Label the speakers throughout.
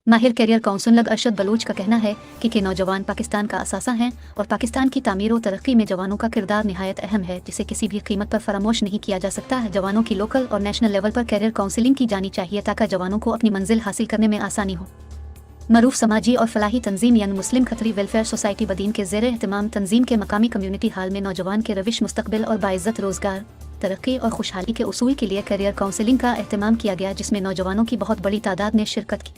Speaker 1: माहिर career counsellor Arshad Bloch का कहना है कि नौजवान पाकिस्तान का असासा हैं और पाकिस्तान की तामीर और तरक्की में जवानों का किरदार निहायत अहम है, जिसे किसी भी कीमत पर फरामोश नहीं किया जा सकता है। जवानों की लोकल और नेशनल लेवल पर कैरियर काउंसलिंग की जानी चाहिए ताकि जवानों को अपनी मंजिल हासिल करने में आसानी हो। मरूफ समाजी और फलाही तंजीम यंग मुस्लिम खतरी वेलफेयर सोसाइटी बदीन के ज़ेर एहतमाम तंजीम के मकामी कम्युनिटी हाल में नौजवान के रविश मुस्तकबिल और बाइज़्ज़त रोज़गार, तरक्की और खुशहाली के उसूल के लिए कैरियर काउंसलिंग का एहतमाम किया गया, जिसमें नौजवानों की बहुत बड़ी तादाद ने शिरकत की।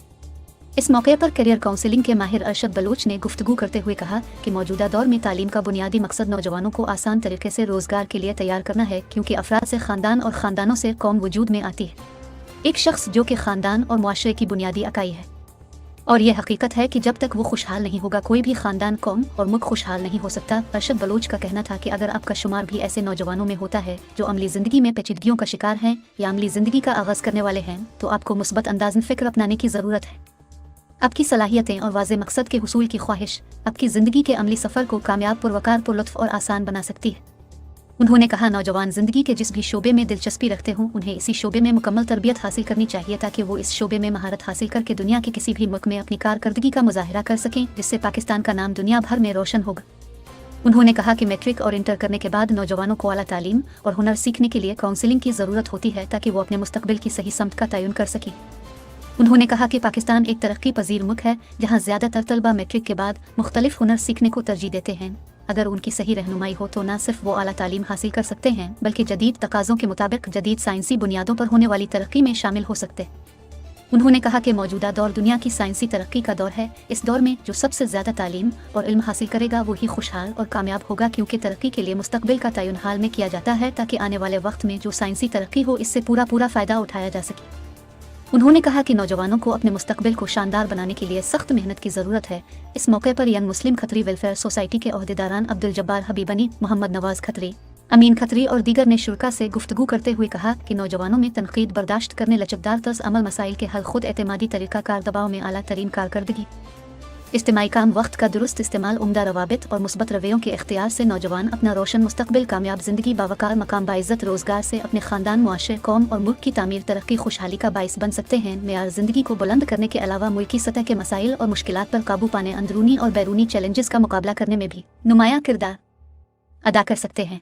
Speaker 1: इस मौके पर कैरियर काउंसलिंग के माहिर अरशद बलोच ने गुफ्तगू करते हुए कहा कि मौजूदा दौर में तालीम का बुनियादी मकसद नौजवानों को आसान तरीके से रोज़गार के लिए तैयार करना है, क्योंकि अफराद से ख़ानदान और ख़ानदानों से कौम वजूद में आती है। एक शख्स जो कि ख़ानदान और मुआशरे की बुनियादी इकाई है, और यह हकीकत है कि जब तक वो खुशहाल नहीं होगा कोई भी ख़ानदान, कौम और मुल्क खुशहाल नहीं हो सकता। अरशद बलोच का कहना था कि अगर आपका शुमार भी ऐसे नौजवानों में होता है जो अमली ज़िंदगी में पेचीदगियों का शिकार हैं या अमली ज़िंदगी का आगाज़ करने वाले हैं, तो आपको मुस्बत अंदाज़न फ़िक्र अपनाने की ज़रूरत है। आपकी सलाहियतें और वाज़े मकसद के हुसूल की ख्वाहिश आपकी ज़िंदगी के अमली सफ़र को कामयाब, पुरवकार, पुरलुत्फ़ और आसान बना सकती है। उन्होंने कहा, नौजवान ज़िंदगी के जिस भी शोबे में दिलचस्पी रखते हों, उन्हें इसी शोबे में मुकम्मल तरबियत हासिल करनी चाहिए ताकि वो इस शोबे में महारत हासिल करके दुनिया के किसी भी मुल्क में अपनी कारकर्दगी का मुजाहिरा कर सकें, जिससे पाकिस्तान का नाम दुनिया भर में रोशन होगा। उन्होंने कहा कि मैट्रिक और इंटर करने के बाद नौजवानों को आला तालीम और हुनर सीखने के लिए काउंसलिंग की ज़रूरत होती है ताकि वो अपने मुस्तकबिल की सही समत का तयन कर सकें। उन्होंने कहा कि पाकिस्तान एक तरक्की पजीर मुल्क है जहाँ ज़्यादातर तलबा मैट्रिक के बाद मुख्तलिफ हुनर सीखने को तरजीह देते हैं। अगर उनकी सही रहनुमाई हो तो न सिर्फ वो आला तालीम हासिल कर सकते हैं, बल्कि जदीद तकाज़ों के मुताबिक जदीद साइंसी बुनियादों पर होने वाली तरक्की में शामिल हो सकते। उन्होंने कहा कि मौजूदा दौर दुनिया की साइंसी तरक्की का दौर है। इस दौर में जो सबसे ज़्यादा तालीम और इल्म हासिल करेगा वही खुशहाल और कामयाब होगा, क्योंकि तरक्की के लिए मुस्तकबिल का तयन हाल में किया जाता है ताकि आने वाले वक्त में जो साइंसी तरक्की हो इससे पूरा फ़ायदा उठाया जा सके। उन्होंने कहा कि नौजवानों को अपने मुस्तकबिल को शानदार बनाने के लिए सख्त मेहनत की ज़रूरत है। इस मौके पर यंग मुस्लिम खतरी वेलफेयर सोसाइटी के ओहदेदारान अब्दुल जब्बार हबीबनी, मोहम्मद नवाज खतरी, अमीन खतरी और दीगर ने शुरा से गुफ्तगू करते हुए कहा कि नौजवानों में तनकीद बर्दाश्त करने, लचकदार तर्ज अमल, मसाइल के हल, खुद एतमादी तरीक़ाकार, दबाव में आला तरीन कारकर्दगी, इज्तिमाई काम, वक्त का दुरुस्त इस्तेमाल, उम्दा रवाबित और मुस्बत रवैयों के इख्तियार से नौजवान अपना रोशन मुस्तकबिल, कामयाब ज़िंदगी, बावकार मकाम, बाइज़्ज़त रोज़गार से अपने ख़ानदान, मुआशरे, कौम और मुल्क की तामीर, तरक्की, खुशहाली का बाइस बन सकते हैं। मेयार ज़िंदगी को बुलंद करने के अलावा मुल्की सतह के मसाइल और मुश्किलात पर काबू पाने, अंदरूनी और बैरूनी चैलेंजेस का मुकाबला करने में भी नुमायाँ किरदार अदा कर सकते हैं।